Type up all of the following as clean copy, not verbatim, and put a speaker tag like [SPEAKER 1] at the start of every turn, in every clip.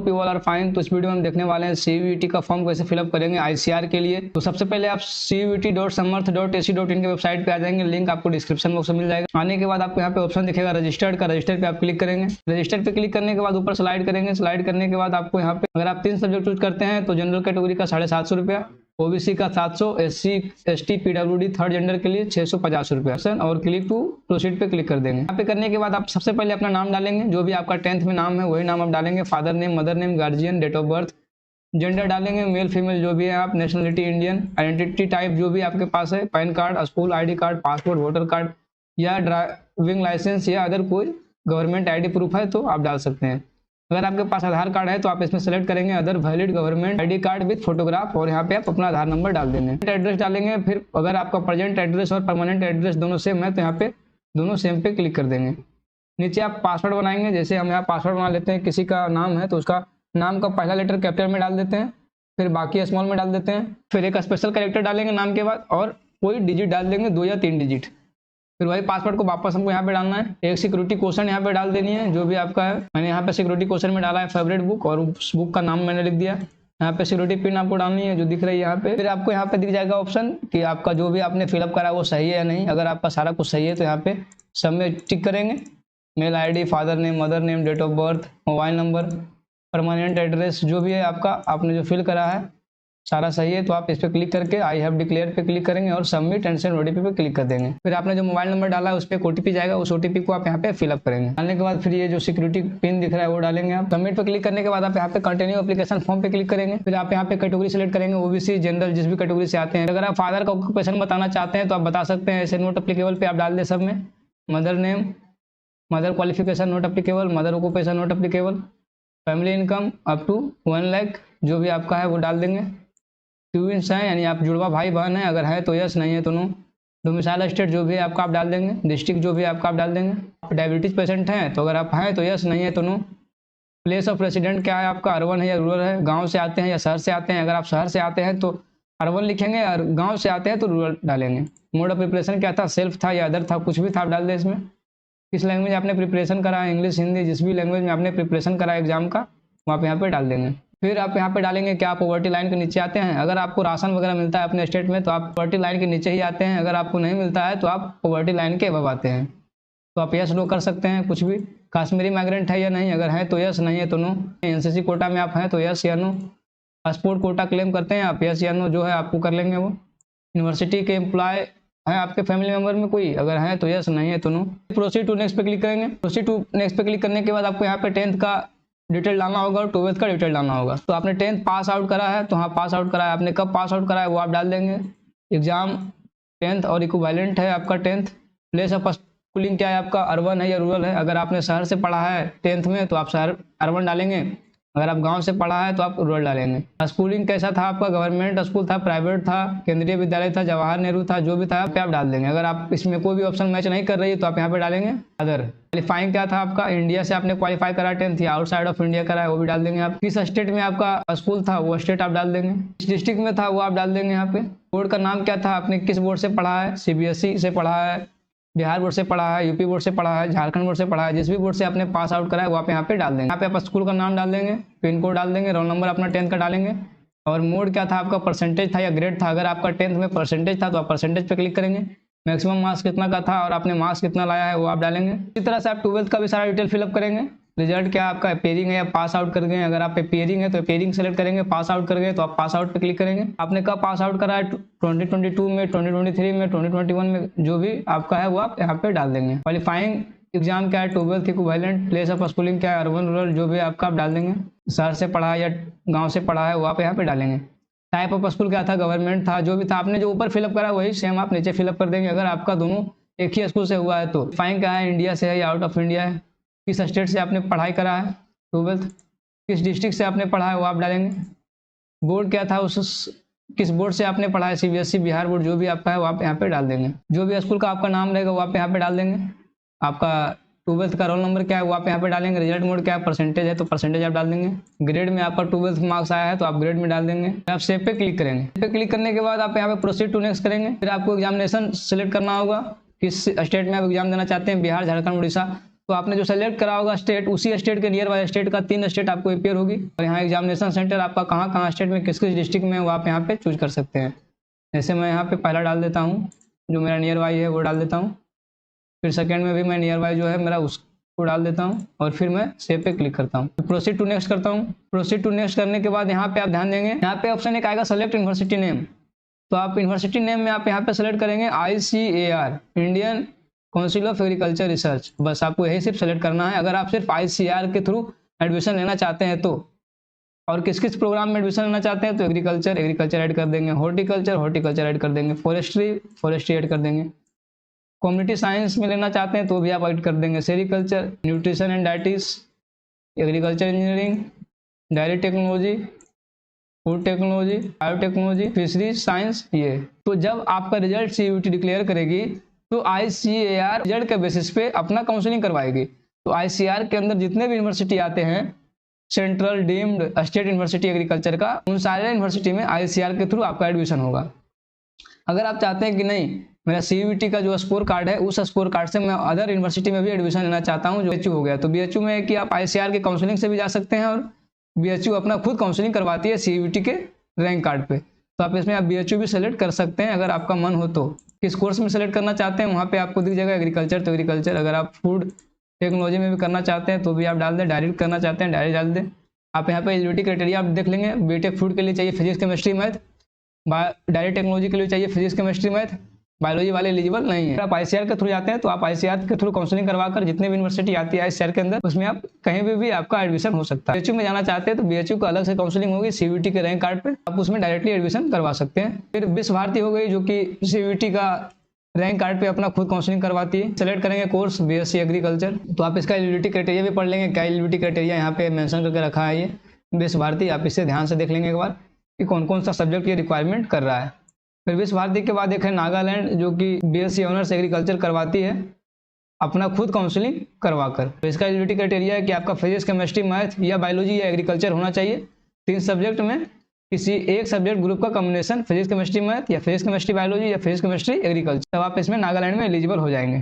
[SPEAKER 1] Hope you all are fine. तो इस video में हम देखने वाले हैं CUET का फॉर्म कैसे फिलअप करेंगे ICR के लिए। तो सबसे पहले आप CUET.samarth.ac.in के वेबसाइट पे आ जाएंगे, लिंक आपको डिस्क्रिप्शन बॉक्स में मिल जाएगा। आने के बाद आपको यहाँ पे ऑप्शन दिखेगा रजिस्टर्ड का, रजिस्टर पे आप क्लिक करेंगे। रजिस्टर पे क्लिक करने के बाद ऊपर स्लाइड करेंगे, स्लाइड करने के बाद आपको यहाँ पे अगर आप 3 सब्जेक्ट चूज करते हैं तो जनरल कैटेगरी का 750 रुपया, OBC का 700, SC ST PWD third gender के लिए 650 रुपया और क्लिक टू प्रोसीड पे क्लिक कर देंगे। यहाँ पे करने के बाद आप सबसे पहले अपना नाम डालेंगे, जो भी आपका 10th में नाम है वही नाम आप डालेंगे। Father name, mother name, guardian, date of birth, gender डालेंगे मेल फीमेल जो भी है आप, नेशनलिटी इंडियन, आइडेंटिटी टाइप जो भी आपके पास है, pan card, school ID card, passport, voter card या ड्राइविंग लाइसेंस या अदर कोई गवर्नमेंट ID प्रूफ है तो आप डाल सकते हैं। अगर आपके पास आधार कार्ड है तो आप इसमें सेलेक्ट करेंगे other valid government ID card with photograph और यहाँ पे आप अपना आधार नंबर डाल देंगे। एड्रेस डालेंगे, फिर अगर आपका प्रेजेंट एड्रेस और परमानेंट एड्रेस दोनों सेम है तो यहाँ पे दोनों सेम पे क्लिक कर देंगे। नीचे आप पासवर्ड बनाएंगे, जैसे हम यहाँ पासवर्ड बना लेते हैं, किसी का नाम है तो उसका नाम का पहला लेटर कैपिटल में डाल देते हैं, फिर बाकी स्मॉल में डाल देते हैं, फिर एक स्पेशल कैरेक्टर डालेंगे नाम के बाद और कोई डिजिट डाल देंगे 2 या 3 डिजिट। फिर वही पासवर्ड को वापस हमको यहाँ पे डालना है। एक सिक्योरिटी क्वेश्चन यहाँ पे डाल देनी है जो भी आपका है। मैंने यहाँ पे सिक्योरिटी क्वेश्चन में डाला है फेवरेट बुक और उस बुक का नाम मैंने लिख दिया। यहाँ पे सिक्योरिटी पिन आपको डालनी है जो दिख रही है यहाँ पे। फिर आपको यहाँ पे दिख जाएगा ऑप्शन कि आपका जो भी आपने फिलअप करा वो सही है या नहीं। अगर आपका सारा कुछ सही है तो यहाँ पे सब में टिक करेंगे। Mail ID, father name, mother name, date of birth, mobile number, permanent address जो भी है आपका, आपने जो फिल करा है सारा सही है तो आप इस पर क्लिक करके आई हैव डिक्लेयर पे क्लिक करेंगे और सबमिट एंड सेंड OTP पे क्लिक कर देंगे। फिर आपने जो मोबाइल नंबर डाला है उस पर OTP जाएगा, उस OTP को आप यहाँ पे फिलअप करेंगे। डालने के बाद फिर ये जो सिक्योरिटी पिन दिख रहा है वो डालेंगे आप। सबमिट पे क्लिक करने के बाद आप यहाँ पे कंटिन्यू एप्लीकेशन फॉर्म पे क्लिक करेंगे। फिर आप यहाँ पे कैटेगरी सेलेक्ट करेंगे, OBC, जनरल, जिस भी कैटेगरी से आते हैं। अगर आप फादर का ऑक्यूपेशन बताना चाहते हैं तो आप बता सकते हैं, ऐसे नोट अप्लीकेबल पे आप डाल दें सब में। Mother name, mother qualification not applicable, mother occupation not applicable, family income up to 1 lakh जो भी आपका है वो डाल देंगे। ट्विंस हैं यानी आप जुड़वा भाई बहन है, अगर है तो यस, नहीं है तो नो। डोमिसाइल स्टेट जो भी है आपका आप डाल देंगे। डिस्ट्रिक्ट जो भी है आपका आप डाल देंगे। आप डायबिटीज पेशेंट हैं तो अगर आप हैं तो यस, नहीं है तो नो। प्लेस ऑफ रेसिडेंट क्या है आपका, अर्बन है या रूरल है, गाँव से आते हैं या शहर से आते हैं। अगर आप शहर से आते हैं तो अर्बन लिखेंगे और गाँव से आते हैं तो रूरल डालेंगे। मोड ऑफ प्रिपरेशन क्या था, सेल्फ था या अदर था, कुछ भी था आप डाल दें इसमें। किस लैंग्वेज आपने प्रिपरेशन करा है, इंग्लिश, हिंदी, जिस भी लैंग्वेज में आपने प्रिपरेशन करा है एग्जाम का वो आप यहाँ पे डाल देंगे। फिर आप यहाँ पे डालेंगे क्या आप पॉवर्टी लाइन के नीचे आते हैं। अगर आपको राशन वगैरह मिलता है अपने स्टेट में तो आप पॉवर्टी लाइन के नीचे ही आते हैं। अगर आपको नहीं मिलता है तो आप पॉवर्टी लाइन के अबव आते हैं। तो आप यस नो कर सकते हैं कुछ भी। कश्मीरी माइग्रेंट है या नहीं, अगर है तो यस, नहीं है तो नो। NCC कोटा में आप हैं तो यस या नो। पासपोर्ट कोटा क्लेम करते हैं आप, यस या नो जो है आपको कर लेंगे वो। यूनिवर्सिटी के एम्प्लॉय है आपके फैमिली मेंबर में कोई, अगर है तो यस, नहीं है तो नो। प्रोसीड टू नेक्स्ट पे क्लिक करेंगे। प्रोसीड टू नेक्स्ट पे क्लिक करने के बाद आपको यहाँ पे 10th का डिटेल डालना होगा और 12th का डिटेल डालना होगा। तो आपने 10th पास आउट करा है तो हाँ पास आउट करा है, आपने कब पास आउट करा है वो आप डाल देंगे। एग्जाम 10th और इक्विवेलेंट है आपका 10th। प्लेस ऑफ स्कूलिंग क्या है आपका, अर्बन है या रूरल है। अगर आपने शहर से पढ़ा है 10th में तो आप शहर अर्बन डालेंगे। अगर आप गांव से पढ़ा है तो आप रूरल डालेंगे। स्कूलिंग कैसा था आपका, गवर्नमेंट स्कूल था, प्राइवेट था, केंद्रीय विद्यालय था, जवाहर नेहरू था, जो भी था आप डाल देंगे। अगर आप इसमें कोई भी ऑप्शन मैच नहीं कर रही है तो आप यहाँ पे डालेंगे अदर। क्वालिफाइंग क्या था आपका, इंडिया से आपने क्वालिफाई करा 10th या आउटसाइड ऑफ इंडिया करा है वो भी डाल देंगे आप। किस स्टेट में आपका स्कूल था वो स्टेट आप डाल देंगे। किस डिस्ट्रिक्ट में था वो आप डाल देंगे यहाँ पे। बोर्ड का नाम क्या था, आपने किस बोर्ड से पढ़ा है, CBSE से पढ़ा है, बिहार बोर्ड से पढ़ा है, UP बोर्ड से पढ़ा है, झारखंड बोर्ड से पढ़ा है, जिस भी बोर्ड से आपने पास आउट करा है वो आप यहाँ पे डाल देंगे। यहाँ पे आप स्कूल का नाम डाल देंगे, पिन कोड डाल देंगे, रोल नंबर अपना 10th का डालेंगे और मोड क्या था आपका, परसेंटेज था या ग्रेड था। अगर आपका 10th में परसेंटेज था तो आप परसेंटेज पे क्लिक करेंगे। मैक्सिमम मार्क्स कितना का था और आपने मार्क्स कितना लाया है वो आप डालेंगे। इसी तरह से आप 12th का भी सारा डिटेल फिलअप करेंगे। रिजल्ट क्या आपका अपेयरिंग है या पास आउट कर गए। अगर आप अपेयरिंग है तो अपेयरिंग सेलेक्ट करेंगे, पास आउट कर गए तो आप पास आउट पे क्लिक करेंगे। आपने कब पास आउट करा है, 2022 में, 2023 में, 2021 में, जो भी आपका है वो आप यहाँ पे डाल देंगे। क्वालिफाइंग एग्जाम क्या है, 12th equivalent. Place of schooling क्या है, अर्बन रूरल जो भी आपका आप डाल देंगे। शहर से पढ़ा है या गाँव से पढ़ा है वो आप यहाँ पे डालेंगे। टाइप ऑफ स्कूल क्या था, गवर्नमेंट था, जो भी था आपने जो ऊपर फिलअप करा वही सेम आप नीचे फिलअप कर देंगे। अगर आपका दोनों एक ही स्कूल से हुआ है तो फाइन क्या है, इंडिया से है या आउट ऑफ इंडिया है। किस स्टेट से आपने पढ़ाई करा है 12th, किस डिस्ट्रिक्ट से आपने पढ़ा है वो आप डालेंगे। बोर्ड क्या था, उस किस बोर्ड से आपने पढ़ा है, CBSE, बिहार बोर्ड जो भी आपका है वो आप यहाँ पे डाल देंगे। जो भी स्कूल का आपका नाम रहेगा वो आप यहाँ पे डाल देंगे। आपका 12th का रोल नंबर क्या है वो आप यहाँ पे डालेंगे। रिजल्ट मोड क्या है, परसेंटेज है तो परसेंटेज आप डाल देंगे। ग्रेड में आपका 12th मार्क्स आया है तो आप ग्रेड में डाल देंगे। आप सेव पे क्लिक करेंगे। पे क्लिक करने के बाद आप यहाँ पे प्रोसीड टू नेक्स्ट करेंगे। फिर आपको एग्जामिनेशन सेलेक्ट करना होगा, किस स्टेट में आप एग्जाम देना चाहते हैं, बिहार, झारखंड, उड़ीसा। तो आपने जो सेलेक्ट करा होगा स्टेट, उसी स्टेट के नियर बाय स्टेट का 3 स्टेट आपको अपीयर होगी। और यहाँ एग्जामिनेशन सेंटर आपका कहाँ स्टेट में किस डिस्ट्रिक्ट में वो आप यहाँ पे चूज कर सकते हैं। जैसे मैं यहाँ पे पहला डाल देता हूँ, जो मेरा नियर बाई है वो डाल देता हूँ। फिर सेकेंड में भी मैं नियर बाई जो है मेरा उसको डाल देता हूँ और फिर मैं सेव पे क्लिक करता हूँ। प्रोसीड टू नेक्स्ट करता हूँ। प्रोसीड टू नेक्स्ट करने के बाद यहाँ पे आप ध्यान देंगे, यहाँ पे ऑप्शन एक आएगा सेलेक्ट यूनिवर्सिटी नेम। तो आप यूनिवर्सिटी नेम में आप यहाँ पे सेलेक्ट करेंगे ICAR, Indian council of agriculture research. बस आपको यही सिर्फ सेलेक्ट करना है। अगर आप सिर्फ ICAR के थ्रू एडमिशन लेना चाहते हैं तो, और किस किस प्रोग्राम में एडमिशन लेना चाहते हैं तो एग्रीकल्चर ऐड कर देंगे, हॉर्टिकल्चर ऐड कर देंगे, फॉरेस्ट्री ऐड कर देंगे, कम्युनिटी साइंस में लेना चाहते हैं तो भी आप ऐड कर देंगे, sericulture, nutrition and डाइटिस, agriculture engineering, diary technology, food technology, biotechnology, fisheries science ये। तो जब आपका रिजल्ट CUET डिक्लेयर करेगी तो ICAR रिजल्ट के बेसिस पे अपना काउंसलिंग करवाएगी। तो ICAR के अंदर जितने भी यूनिवर्सिटी आते हैं, central, deemed, state university agriculture का, उन सारे यूनिवर्सिटी में ICAR के थ्रू आपका एडमिशन होगा। अगर आप चाहते हैं कि नहीं मेरा CUET का जो स्कोर कार्ड है उस स्कोर कार्ड से मैं अदर यूनिवर्सिटी में भी एडमिशन लेना चाहता हूँ, जो BHU हो गया, तो BHU में है कि आप ICAR के काउंसलिंग से भी जा सकते हैं और BHU अपना खुद काउंसलिंग करवाती है CUET के रैंक कार्ड पे। तो आप इसमें आप BHU भी सेलेक्ट कर सकते हैं अगर आपका मन हो तो। किस कोर्स में सेलेक्ट करना चाहते हैं वहाँ पे आपको दिख जाएगा एग्रीकल्चर, तो एग्रीकल्चर। अगर आप फूड टेक्नोलॉजी में भी करना चाहते हैं तो भी आप डाल दें, डायरेक्ट करना चाहते हैं डायरेक्ट डाल दें। आप यहाँ पे एलिजिबिलिटी क्राइटेरिया आप देख लेंगे, बीटेक फूड के लिए चाहिए physics chemistry math, diary technology के लिए चाहिए फिजिक्स केमिस्ट्री मैथ, बायोलॉजी वाले एलिजिबल नहीं है। आप ICAR के थ्रू जाते हैं तो आप ICAR के थ्रू काउंसलिंग करवाकर जितने भी यूनिवर्सिटी आती है ICAR के अंदर, उसमें आप कहीं भी आपका एडमिशन हो सकता है। BHU में जाना चाहते हैं तो BHU का अलग से काउंसलिंग होगी CUET के रैंक कार्ड पे, आप उसमें डायरेक्टली एडमिशन करवा सकते हैं। फिर विश्व भारती हो गई, जो कि CUET का रैंक कार्ड पे अपना खुद काउंसलिंग करवाती है। सेलेक्ट करेंगे कोर्स BSc एग्रीकल्चर, तो आप इसका एलिजिबिलिटी क्राइटेरिया भी पढ़ लेंगे, क्या एलिजिबिलिटी क्राइटेरिया यहाँ पे मेंशन करके रखा है ये विश्व भारती। आप इसे ध्यान से देख लेंगे एक बार कि कौन कौन सा सब्जेक्ट ये रिक्वायरमेंट कर रहा है। फिर विश्व भारती के बाद एक है नागालैंड, जो कि BSc ऑनर्स एग्रीकल्चर करवाती है अपना खुद काउंसलिंग करवाकर। तो इसका एलिजिबिलिटी क्राइटेरिया है कि आपका फिजिक्स केमिस्ट्री मैथ या बायोलॉजी या एग्रीकल्चर होना चाहिए। 3 सब्जेक्ट में किसी एक सब्जेक्ट ग्रुप का कॉम्बिनेशन, फिजिक्स केमिस्ट्री मैथ या फिजिक्स केमिस्ट्री बायोलॉजी या फिजिक्स केमिस्ट्री एग्रीकल्चर, तब आप इसमें नागालैंड में एलिजिबल हो जाएंगे।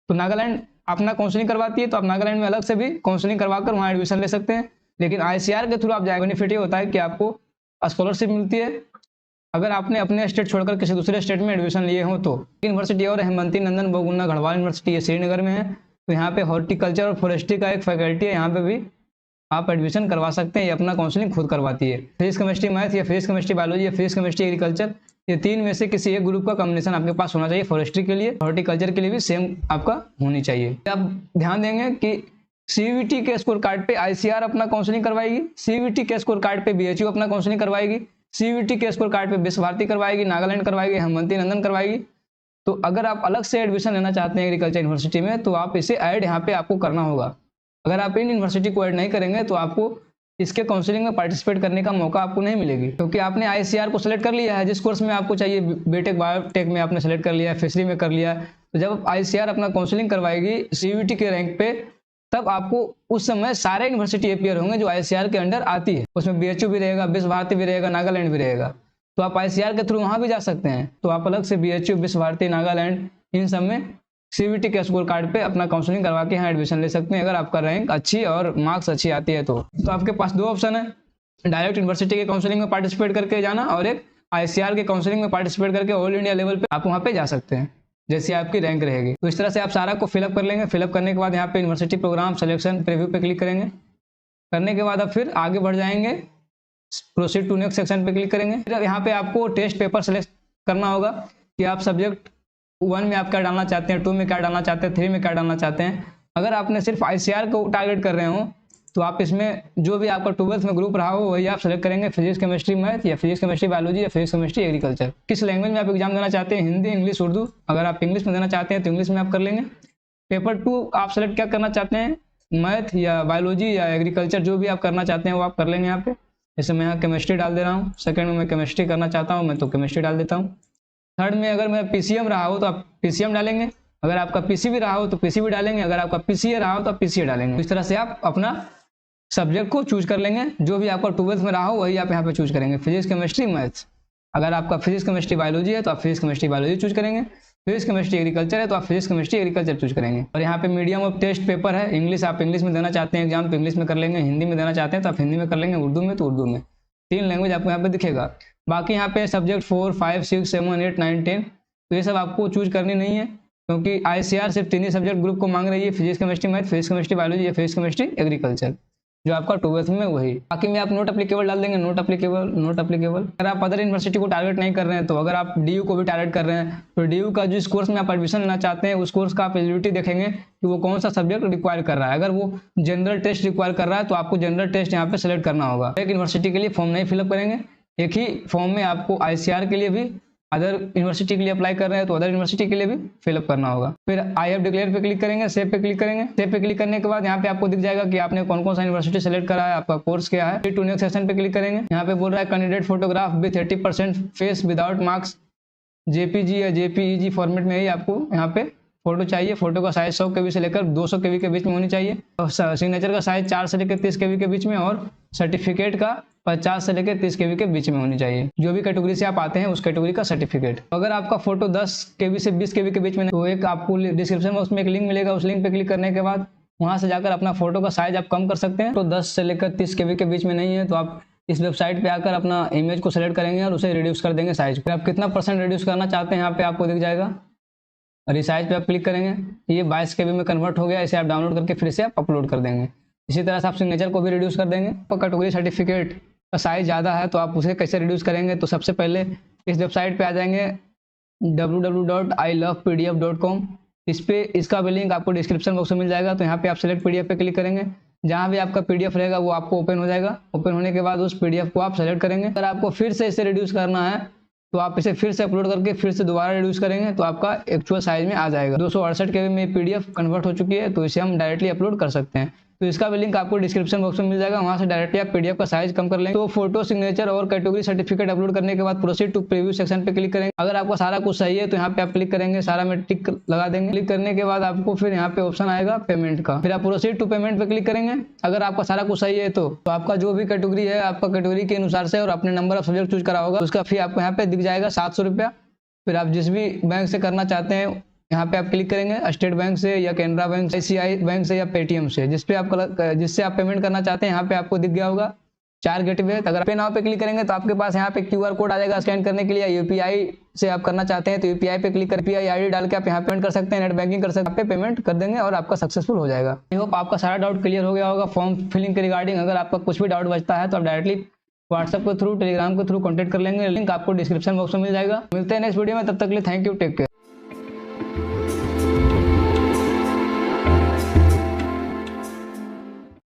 [SPEAKER 1] तो नागालैंड अपना काउंसलिंग करवाती है, तो आप नागालैंड में अलग से भी काउंसलिंग करवाकर वहाँ एडमिशन ले सकते हैं। लेकिन ICAR के थ्रू आप जाए, बेनिफिट ये होता है कि आपको स्कॉलरशिप मिलती है अगर आपने अपने स्टेट छोड़कर किसी दूसरे स्टेट में एडमिशन लिए हो तो। यूनिवर्सिटी और हेमंती नंदन बहुगुणा गढ़वाल यूनिवर्सिटी, ये श्रीनगर में है, तो यहाँ पे हॉर्टिकल्चर और फॉरेस्ट्री का एक फैकल्टी है, यहाँ पे भी आप एडमिशन करवा सकते हैं। ये अपना काउंसलिंग खुद करवाती है। फिजिक्स केमिस्ट्री मैथ या फिजिक्स केमिस्ट्री बायोलॉजी या फिजिक्स केमिस्ट्री एग्रीकल्चर, ये 3 में से किसी एक ग्रुप का कॉम्बिनेशन आपके पास होना चाहिए। फॉरेस्ट्री के लिए, हॉर्टिकल्चर के लिए भी सेम आपका होनी चाहिए। आप ध्यान देंगे कि CUET के स्कोर कार्ड पे ICAR अपना काउंसलिंग करवाएगी, CUET के स्कोर कार्ड पे BHU अपना काउंसलिंग करवाएगी, CUET के स्कोर कार्ड पे विश्व भारती करवाएगी, नागालैंड करवाएगी, हेमंती नंदन करवाएगी। तो अगर आप अलग से एडमिशन लेना चाहते हैं एग्रीकल्चर यूनिवर्सिटी में तो आप इसे ऐड यहाँ पे आपको करना होगा। अगर आप इन यूनिवर्सिटी को ऐड नहीं करेंगे तो आपको इसके काउंसलिंग में पार्टिसिपेट करने का मौका आपको नहीं मिलेगी, क्योंकि आपने ICAR को सिलेक्ट कर लिया है। जिस कोर्स में आपको चाहिए, बीटेक बायोटेक में आपने सेलेक्ट कर लिया है, फिशरी में कर लिया है, तो जब ICAR अपना काउंसलिंग करवाएगी CUET के रैंक पे, तब आपको उस समय सारे यूनिवर्सिटी अपीयर होंगे जो ICAR के अंडर आती है। उसमें BHU भी रहेगा, विश्व भारती भी रहेगा, नागालैंड भी रहेगा, तो आप ICAR के थ्रू वहाँ भी जा सकते हैं। तो आप अलग से BHU, विश्व भारती, नागालैंड, इन सब में CUET के स्कोर कार्ड पे अपना काउंसलिंग करवा के यहाँ एडमिशन ले सकते हैं, अगर आपका रैंक अच्छी और मार्क्स अच्छी आती है तो। आपके पास 2 ऑप्शन है, डायरेक्ट यूनिवर्सिटी के काउंसलिंग में पार्टिसिपेट करके जाना और एक ICAR के काउंसलिंग में पार्टिसिपेट करके ऑल इंडिया लेवल पे आप वहाँ पे जा सकते हैं, जैसी आपकी रैंक रहेगी। तो इस तरह से आप सारा को फिलअप कर लेंगे। फिलअप करने के बाद यहाँ पे यूनिवर्सिटी प्रोग्राम सिलेक्शन प्रीव्यू पे क्लिक करेंगे। करने के बाद आप फिर आगे बढ़ जाएंगे, प्रोसीड टू नेक्स्ट सेक्शन पे क्लिक करेंगे। फिर यहाँ पे आपको टेस्ट पेपर सेलेक्ट करना होगा कि आप सब्जेक्ट 1 में आप क्या डालना चाहते हैं, 2 में क्या डालना चाहते हैं, 3 में क्या डालना चाहते हैं। अगर आपने सिर्फ ICAR को टारगेट कर रहे हो तो आप इसमें जो भी आपका 12th में ग्रुप रहा हो वही आप सेलेक्ट करेंगे, फिजिक्स केमिस्ट्री मैथ या फिजिक्स केमिस्ट्री बायोलॉजी या फिजिक्स केमिस्ट्री एग्रीकल्चर। किस लैंग्वेज में आप एग्जाम देना चाहते हैं, हिंदी, इंग्लिश, उर्दू। अगर आप इंग्लिश में देना चाहते हैं तो इंग्लिश में आप कर लेंगे। पेपर 2 आप सेलेक्ट क्या करना चाहते हैं, मैथ या बायोलॉजी या एग्रीकल्चर, जो भी आप करना चाहते हैं वो आप कर लेंगे यहाँ पे। जैसे मैं यहाँ केमिस्ट्री डाल दे रहा हूँ, सेकंड में मैं केमिस्ट्री करना चाहता हूँ मैं तो केमिस्ट्री डाल देता हूँ। थर्ड में अगर मैं PCM रहा हो तो आप PCM डालेंगे, अगर आपका PCB रहा हो तो PCB डालेंगे, अगर आपका PCA रहा हो तो आप PCA डालेंगे। इस तरह से आप अपना सब्जेक्ट को चूज कर लेंगे, जो भी आपका 12th में रहा हो वही आप यहाँ पे चूज करेंगे। फिजिक्स केमिस्ट्री मैथ्स, अगर आपका फिजिक्स केमिस्ट्री बायोलॉजी है तो आप फिजिक्स केमिस्ट्री बायोलॉजी चूज करेंगे। फिजिक्स केमिस्ट्री एग्रीकल्चर है तो आप फिजिक्स केमिस्ट्री एग्रीकल्चर चूज करेंगे। और यहाँ पे मीडियम ऑफ टेस्ट पेपर है इंग्लिश, आप इंग्लिश में देना चाहते हैं एग्जाम तो इंग्लिश में कर लेंगे, हिंदी में देना चाहते हैं तो आप हिंदी में कर लेंगे, उर्दू में तो उर्दू में। 3 लैंग्वेज आपको यहाँ पे दिखेगा। बाकी यहाँ पे सब्जेक्ट 4, 5, 6, 7, 8, 9, 10 तो ये सब आपको चूज करनी नहीं है, क्योंकि ICR सिर्फ 3 ही सब्जेक्ट ग्रुप को मांग रही है, physics chemistry math, physics chemistry biology या फिजिक्स केमिस्ट्री एग्रीकल्चर, जो आपका 12th में वही। बाकी में आप नोट एप्लीकेबल डाल देंगे, नोट एप्लीकेबल। अगर आप अदर यूनिवर्सिटी को टारगेट नहीं कर रहे हैं तो अगर आप DU को भी टारगेट कर रहे हैं तो DU का जिस कोर्स में आप एडमिशन लेना चाहते हैं उस कोर्स का आप एलिजिबिलिटी देखेंगे कि वो कौन सा सब्जेक्ट रिक्वायर कर रहा है। अगर वो जनरल टेस्ट रिक्वायर कर रहा है तो आपको जनरल टेस्ट यहाँ पे सेलेक्ट करना होगा। एक यूनिवर्सिटी के लिए फॉर्म नहीं फिलअप करेंगे, एक ही फॉर्म में आपको ICR के लिए भी, अदर यूनिवर्सिटी के लिए अप्लाई कर रहे हैं तो अदर यूनिवर्सिटी के लिए भी फिलअप करना होगा। फिर आई हैव डिक्लेयर पे क्लिक करेंगे, सेव पे क्लिक करेंगे। सेव पे क्लिक करने के बाद यहाँ पे आपको दिख जाएगा कि आपने कौन कौन सा यूनिवर्सिटी सेलेक्ट करा है, आपका कोर्स क्या है। टू नेक्स्ट सेशन पे क्लिक करेंगे। यहाँ पे बोल रहा है candidate photograph with 80% face without marks, JPG या JPEG फॉर्मेट में ही आपको यहाँ पे फोटो चाहिए। फोटो का साइज 100 KB से लेकर 200 KB के बीच में होनी चाहिए। और सिग्नेचर का साइज 4 से लेकर 30 KB के बीच में, और सर्टिफिकेट का 50 से लेकर 30 KB के बीच में होनी चाहिए। जो भी कैटेगरी से आप आते हैं उस कैटेगरी का सर्टिफिकेट। अगर आपका फोटो 10 KB से 20 KB के बीच में तो एक आपको डिस्क्रिप्शन में उसमें एक लिंक मिलेगा, उस लिंक पे क्लिक करने के बाद वहां से जाकर अपना फोटो का साइज आप कम कर सकते हैं। तो 10 से लेकर 30 KB के बीच में नहीं है तो आप इस वेबसाइट पे आकर अपना इमेज को सेलेक्ट करेंगे और उसे रिड्यूस कर देंगे साइज को। आप कितना % रिड्यूस करना चाहते हैं यहाँ पे आपको दिख जाएगा। रिसाइज पे आप क्लिक करेंगे, ये 22 KB में कन्वर्ट हो गया। इसे आप डाउनलोड करके फिर से आप अपलोड कर देंगे। इसी तरह से आप सिग्नेचर को भी रिड्यूस कर देंगे। तो कैटेगरी सर्टिफिकेट का साइज ज़्यादा है तो आप उसे कैसे रिड्यूस करेंगे, तो सबसे पहले इस वेबसाइट पे आ जाएंगे www.ilovepdf.com। इस पे इसका भी लिंक आपको डिस्क्रिप्शन बॉक्स में मिल जाएगा। तो यहाँ पे आप सेलेक्ट PDF पे क्लिक करेंगे, जहाँ भी आपका PDF रहेगा वो आपको ओपन हो जाएगा। ओपन होने के बाद उस PDF को आप सेलेक्ट करेंगे। अगर आपको फिर से इसे रिड्यूस करना है तो आप इसे फिर से अपलोड करके फिर से दोबारा रिड्यूस करेंगे तो आपका एक्चुअल साइज में आ जाएगा। 268 KB में PDF कन्वर्ट हो चुकी है तो इसे हम डायरेक्टली अपलोड कर सकते हैं। तो इसका भी लिंक आपको डिस्क्रिप्शन बॉक्स में मिल जाएगा, वहां से डायरेक्टली आप PDF का साइज कम कर लेंगे। तो फोटो, सिग्नेचर और कैटेगरी सर्टिफिकेट अपलोड करने के बाद प्रोसीड टू प्रीव्यू सेक्शन पे क्लिक करेंगे। अगर आपका सारा कुछ सही है तो यहाँ पे आप क्लिक करेंगे, सारा में टिक लगा देंगे। क्लिक करने के बाद आपको फिर यहाँ पे ऑप्शन आएगा पेमेंट का, फिर आप प्रोसीड टू पेमेंट पे क्लिक करेंगे। अगर आपका सारा कुछ सही है तो आपका जो भी कैटेगरी है आपका कैटेगरी के अनुसार से और अपने नंबर ऑफ सब्जेक्ट चूज करा होगा उसका फी आपको यहाँ पे दिख जाएगा 700 रुपया। फिर आप जिस भी बैंक से करना चाहते हैं यहाँ पे आप क्लिक करेंगे, स्टेट बैंक से या कैनरा बैंक, ICICI बैंक से या पेटीएम से, जिससे आप पेमेंट करना चाहते हैं यहाँ पे आपको दिख गया होगा 4 गेटवे। अगर पे नाउ पे क्लिक करेंगे तो आपके पास यहाँ पे QR कोड आ जाएगा स्कैन करने के लिए। UPI से आप करना चाहते हैं तो UPI पे क्लिक कर UPI ID डाल के आप यहाँ पेमेंट कर सकते हैं, नेट बैंकिंग कर सकते हैं, आप पे पेमेंट कर देंगे और आपका सक्सेसफुल हो जाएगा। आई होप आपका सारा डाउट क्लियर हो गया होगा फॉर्म फिलिंग के रिगार्डिंग। अगर आपका कुछ भी डाउट बचता है तो आप डायरेक्टली व्हाट्सएप के थ्रू, टेलीग्राम के थ्रू कॉन्टैक्ट कर लेंगे। लिंक आपको डिस्क्रिप्शन बॉक्स में मिल जाएगा। मिलते हैं नेक्स्ट वीडियो में, तब तक के लिए थैंक यू, टेक केयर।